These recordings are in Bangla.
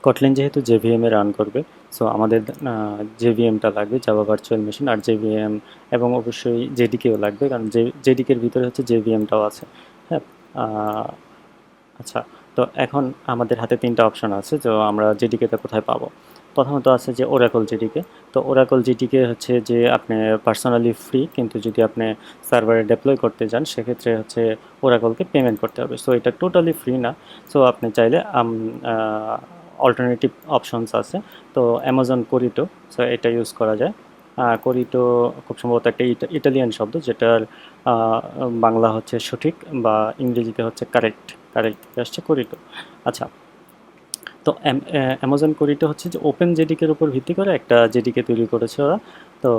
কটলিন যেহেতু জেভিএমে রান করবে, সো আমাদের জেভিএমটা লাগবে, জাভা ভার্চুয়াল মেশিন, আর জেভিএম এবং অবশ্যই জেডিকেও লাগবে, কারণ জেডিকের ভিতরে হচ্ছে জেভিএমটাও আছে। হ্যাঁ। আচ্ছা, তো এখন আমাদের হাতে ৩টা অপশন আছে, তো আমরা জেডিকেটা কোথায় পাবো? প্রথমত আছে যে ওরাকল জেডিকে। তো ওরাকল জেডিকে হচ্ছে যে আপনি পার্সোনালি ফ্রি, কিন্তু যদি আপনি সার্ভারে ডেপ্লয় করতে যান সেক্ষেত্রে হচ্ছে ওরাকলকে পেমেন্ট করতে হবে। সো এটা টোটালি ফ্রি না। সো আপনি চাইলে অল্টারনেটিভ অপশনস আছে। তো অ্যামাজন কোরিটো, সো এটা ইউজ করা যায়। কোরিটো খুব সম্ভবত একটা ইটালিয়ান শব্দ, যেটার বাংলা হচ্ছে সঠিক, বা ইংরেজিতে হচ্ছে কারেক্ট। কারেক্ট থেকে আসছে কোরিটো। আচ্ছা, তো অ্যামাজন কোরিটো হচ্ছে যে ওপেন জেডিকের উপর ভিত্তি করে একটা জেডিকে তৈরি করেছে ওরা। তো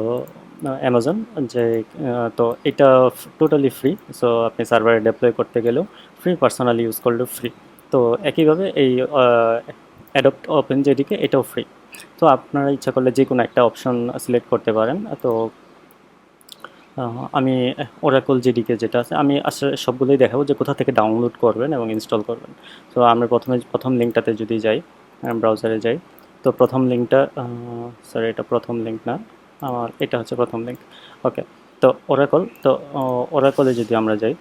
অ্যামাজন যে তো এটা টোটালি ফ্রি। সো আপনি সার্ভারে ডেপ্লয় করতে গেলেও ফ্রি, পার্সোনালি ইউজ করলেও ফ্রি। তো একইভাবে এই অ্যাডপ্ট ওপেন জেডিকে এটাও ফ্রি। তো আপনারা ইচ্ছা করলে যে কোনো একটা অপশন সিলেক্ট করতে পারেন। তো আমি ওরাকল জেডিকে যেটা আছে, আমি আসলে সবগুলোই দেখাবো যে কোথা থেকে ডাউনলোড করবেন এবং ইনস্টল করবেন। তো আমরা প্রথম লিঙ্কটাতে যদি যাই, ব্রাউজারে যাই, তো প্রথম লিঙ্কটা, সরি এটা প্রথম লিঙ্ক না, আমার এটা হচ্ছে প্রথম লিঙ্ক। ওকে, তো ওরাকল, তো ওরাকলে যদি আমরা যাই,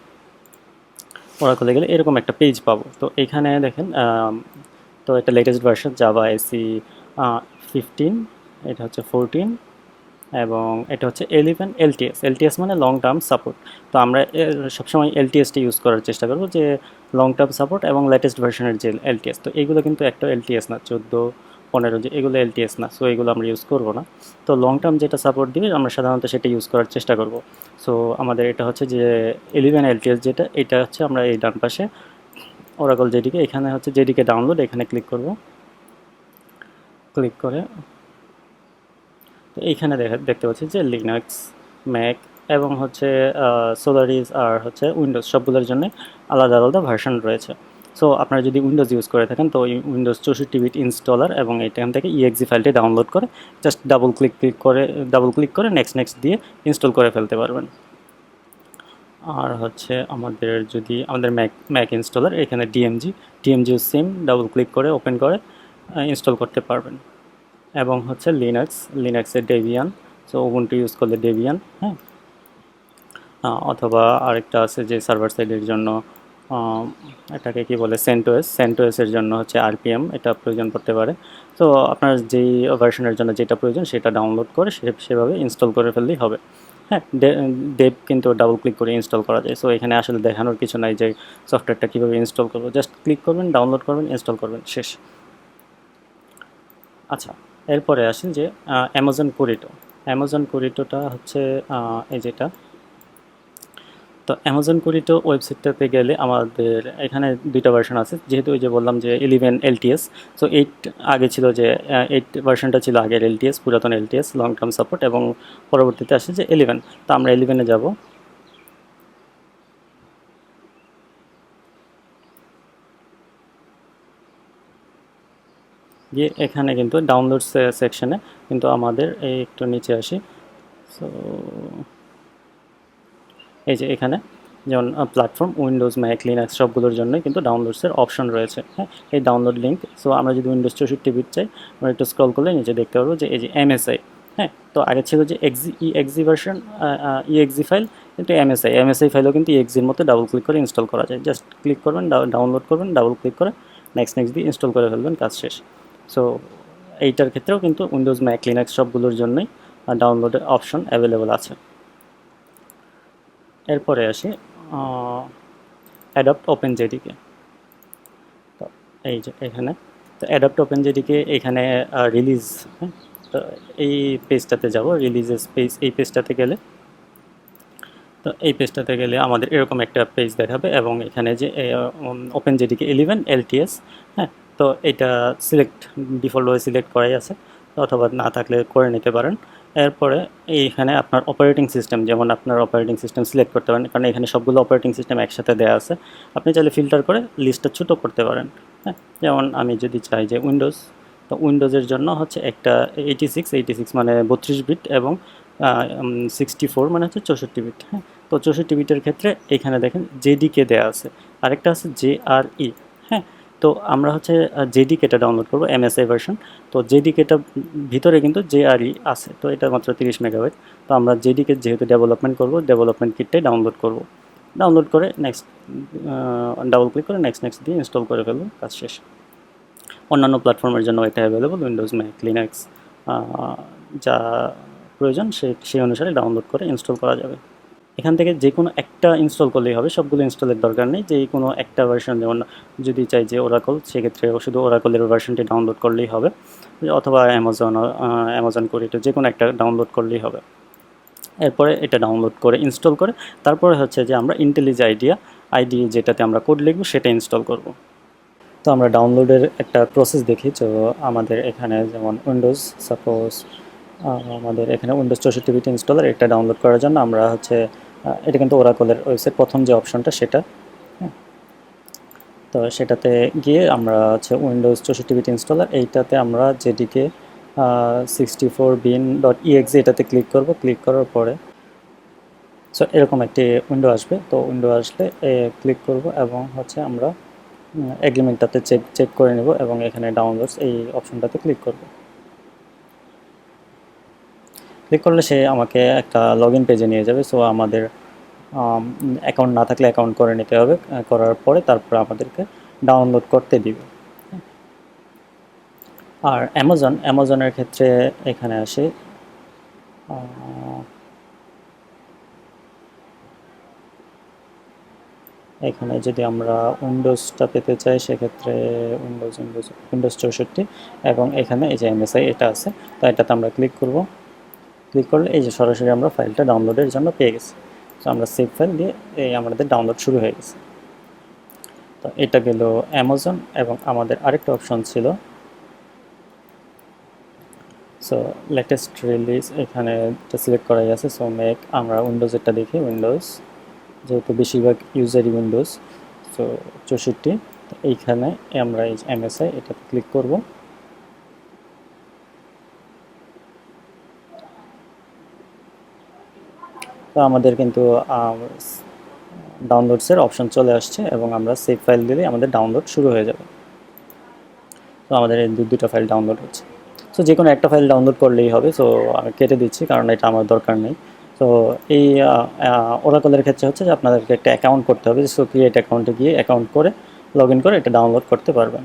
ওরাকলে গেলে এরকম একটা পেজ পাবো। তো এখানে দেখেন, তো এটা লেটেস্ট ভার্সন জাভা এসি 15, এটা হচ্ছে 14, এবং এটা হচ্ছে 11 এলটিএস। এলটিএস মানে লং টার্ম সাপোর্ট। তো আমরা সবসময় এলটিএসটা ইউজ করার চেষ্টা করবো, যে লং টার্ম সাপোর্ট এবং লেটেস্ট ভার্সনের যে এলটিএস। তো এইগুলো কিন্তু একটা এলটিএস না, 14, 15, যে এগুলো এলটিএস না, সো এগুলো আমরা ইউজ করবো না। তো লং টার্ম যেটা সাপোর্ট দিবে আমরা সাধারণত সেটা ইউজ করার চেষ্টা করব। সো আমাদের এটা হচ্ছে যে 11 এলটিএস, যেটা এটা হচ্ছে আমরা এই ডান পাশে ওরাকল জেডিকে, এখানে হচ্ছে জেডিকে ডাউনলোড, এখানে ক্লিক করব। ক্লিক করে তো এইখানে দেখতে পাচ্ছি যে লিনাক্স, ম্যাক এবং হচ্ছে সোলারিস আর হচ্ছে উইন্ডোজ, সবগুলোর জন্য আলাদা আলাদা ভার্সন রয়েছে। সো আপনারা যদি উইন্ডোজ ইউজ করে থাকেন, তো উইন্ডোজ 64 বিট ইনস্টলার, এবং এখান থেকে ইএক্সি ফাইলটি ডাউনলোড করে জাস্ট ডাবল ক্লিক করে নেক্সট দিয়ে ইনস্টল করে ফেলতে পারবেন। আর হচ্ছে আমাদের ম্যাক ইনস্টলার, এখানে ডিএমজিও সেম, ডাবল ক্লিক করে ওপেন করে ইনস্টল করতে পারবেন। এবং হচ্ছে লিনাক্সের ডেবিয়ান, সো উবুন্টু ইউজ করলে ডেবিয়ান। হ্যাঁ, অথবা আরেকটা আছে যে সার্ভার সাইডের জন্য, এটাকে কি বলে, সেন্টোএসের জন্য হচ্ছে আরপিএম, এটা প্রয়োজন পড়তে পারে। তো আপনার যেই ভার্সনের জন্য যেটা প্রয়োজন সেটা ডাউনলোড করে সেভাবে ইনস্টল করে ফেললেই হবে। হ্যাঁ, ডেভ কিন্তু ডাবল ক্লিক করে ইনস্টল করা যায়। সো এখানে আসলে দেখানোর কিছু নাই যে সফটওয়্যারটা কীভাবে ইনস্টল করবো, জাস্ট ক্লিক করবেন, ডাউনলোড করবেন, ইনস্টল করবেন, শেষ। আচ্ছা, এরপরে আসেন যে অ্যামাজন কোরিটোটা হচ্ছে এই যেটা। তো অ্যামাজন কোরিটো ওয়েবসাইটটাতে গেলে আমাদের এখানে 2টা ভার্সন আছে, যেহেতু ওই যে বললাম যে 11 এলটিএস। সো 8 আগে ছিল, যে 8 ভার্সনটা ছিল আগের এলটিএস, পুরাতন এলটিএস লং টার্ম সাপোর্ট, এবং পরবর্তীতে আসে যে 11। তো আমরা 11-এ যাব। গিয়ে এখানে কিন্তু ডাউনলোড সেকশনে কিন্তু আমাদের এই একটু নিচে আসি। সো এই যে এখানে যেমন প্ল্যাটফর্ম, উইন্ডোজ, ম্যাক, লিনাক্স সবগুলোর জন্যই কিন্তু ডাউনলোডসের অপশন রয়েছে। হ্যাঁ, এই ডাউনলোড লিঙ্ক। সো আমরা যদি উইন্ডোজ 64 বিট চাই, আমরা একটু স্ক্রল করলে নিচে দেখতে পারবো যে এই যে এমএসআই। হ্যাঁ, তো আগে ছিল যে ইএক্সি ভার্সন, ইএক্সি ফাইল, কিন্তু এমএসআই ফাইলও কিন্তু ইএক্সির মতো ডাবল ক্লিক করে ইনস্টল করা যায়। জাস্ট ক্লিক করবেন, ডাউনলোড করবেন, ডাবল ক্লিক করে নেক্সট দিয়ে ইনস্টল করে ফেলবেন, কাজ শেষ। সো এইটার ক্ষেত্রেও কিন্তু উইন্ডোজ, ম্যাক, লিনাক্স সবগুলোর জন্যই ডাউনলোডের অপশন অ্যাভেলেবল আছে। এরপরে আসি অ্যাডপ্ট ওপেন জেডিকে। তো এই যে এখানে, তো অ্যাডপ্ট ওপেন জেডিকে এখানে রিলিজ। হ্যাঁ, তো এই পেজটাতে যাব, রিলিজেস পেজ। এই পেজটাতে গেলে, তো এই পেজটাতে গেলে আমাদের এরকম একটা পেজ দেখাবে, এবং এখানে যে ওপেন জেডিকে 11 এলটিএস। হ্যাঁ, তো এটা ডিফল্টভাবে সিলেক্ট করাই আছে, অথবা না থাকলে করে নিতে পারেন। এরপরে এইখানে আপনার অপারেটিং সিস্টেম, যেমন আপনার অপারেটিং সিস্টেম সিলেক্ট করতে পারেন, কারণ এখানে সবগুলো অপারেটিং সিস্টেম একসাথে দেওয়া আছে। আপনি চাইলে ফিল্টার করে লিস্টটা ছোটো করতে পারেন। হ্যাঁ, যেমন আমি যদি চাই যে উইন্ডোজ, তো উইন্ডোজের জন্য হচ্ছে একটা 86 মানে 32 বিট, এবং 64 মানে হচ্ছে 64 বিট। হ্যাঁ, তো 64 বিটের ক্ষেত্রে এখানে দেখেন জেডিকে দেওয়া আছে, আরেকটা আছে জেআরই। হ্যাঁ, তো আমরা হচ্ছে জেডিকেটা ডাউনলোড করব, এমএসআই ভার্সন। তো জেডিকেটা ভিতরে কিন্তু জেআরই আছে, তো এটা মাত্র 30 মেগাবাইট। তো আমরা জেডিকে যেহেতু ডেভেলপমেন্ট করব, ডেভেলপমেন্ট কিটটাই ডাউনলোড করব। ডাউনলোড করে নেক্সট, ডাবল ক্লিক করে নেক্সট নেক্সট দিয়ে ইনস্টল করে ফেলবো, কাজ শেষ। অন্যান্য প্ল্যাটফর্মের জন্য এটা অ্যাভেলেবল, উইন্ডোজ, ম্যাক, লিনাক্স, যা প্রয়োজন সেই অনুসারে ডাউনলোড করে ইনস্টল করা যাবে। এখান থেকে যে কোনো একটা ইনস্টল করলেই হবে, সবগুলো ইনস্টলের দরকার নেই। যে কোনো একটা ভার্সন, যেমন যদি চাই যে ওরাকল, সেক্ষেত্রে শুধু ওরাকলের ভার্সনটি ডাউনলোড করলেই হবে, অথবা অ্যামাজন কোরিটা, যে কোনো একটা ডাউনলোড করলেই হবে। এরপরে এটা ডাউনলোড করে ইনস্টল করে তারপরে হচ্ছে যে আমরা ইন্টেলিজ আইডি যেটাতে আমরা কোড লিখব সেটা ইনস্টল করব। তো আমরা ডাউনলোডের একটা প্রসেস দেখি। তো আমাদের এখানে যেমন উইন্ডোজ, সাপোজ আমাদের এখানে উইন্ডোজ 64 বিট ইনস্টলার, এটা ডাউনলোড করার জন্য আমরা হচ্ছে এটা কিন্তু ওরাকলের ওয়েবসাইট, প্রথম যে অপশনটা সেটা। হ্যাঁ, তো সেটাতে গিয়ে আমরা হচ্ছে উইন্ডোজ 64 বিট ইনস্টলার, এইটাতে আমরা জেডিকে 64bin.exe এটাতে ক্লিক করব। ক্লিক করার পরে সো এরকম একটি উইন্ডো আসবে। তো উইন্ডো আসলে ক্লিক করব এবং হচ্ছে আমরা এগ্রিমেন্টটাতে চেক করে নেব এবং এখানে ডাউনলোডস এই অপশনটাতে ক্লিক করব। ক্লিক করলে সে আমাকে একটা লগ ইন পেজে নিয়ে যাবে। সো আমাদের অ্যাকাউন্ট না থাকলে অ্যাকাউন্ট করে নিতে হবে, করার পরে তারপর আমাদেরকে ডাউনলোড করতে দিবে। আর অ্যামাজনের ক্ষেত্রে এখানে আসে, এখানে যদি আমরা উইন্ডোজটা পেতে চাই সেক্ষেত্রে উইন্ডোজ 64 এবং এখানে এই যে এমএসআই এটা আছে, তো এটাতে আমরা ক্লিক করব। ক্লিক করলে এই যে সরাসরি আমরা ফাইলটা ডাউনলোডের জন্য পেয়ে গেছি। তো আমরা সেভ ফাইল দিয়ে এই আমাদের ডাউনলোড শুরু হয়ে গেছে। তো এটা গেল অ্যামাজন। এবং আমাদের আরেকটা অপশন ছিল, সো লেটেস্ট রিলিজ, এখানে এটা সিলেক্ট করাই আছে। সো ম্যাক, আমরা উইন্ডোজেরটা দেখি। উইন্ডোজ, যেহেতু বেশিরভাগ ইউজারই উইন্ডোজ, সো 64। তো এইখানে আমরা এই এমএসআই এটাতে ক্লিক করব। তো আমাদের কিন্তু ডাউনলোডসের অপশন চলে আসছে এবং আমরা সেভ ফাইল দিলে আমাদের ডাউনলোড শুরু হয়ে যাবে। তো আমাদের এই দুটো ফাইল ডাউনলোড হচ্ছে। সো যে কোনো একটা ফাইল ডাউনলোড করলেই হবে। সো আমি কেটে দিচ্ছি কারণ এটা আমার দরকার নেই। তো এই ওরাকলের ক্ষেত্রে হচ্ছে যে আপনাদেরকে একটা অ্যাকাউন্ট করতে হবে। সো ক্রিয়েট অ্যাকাউন্টে গিয়ে অ্যাকাউন্ট করে লগ ইন করে এটা ডাউনলোড করতে পারবেন।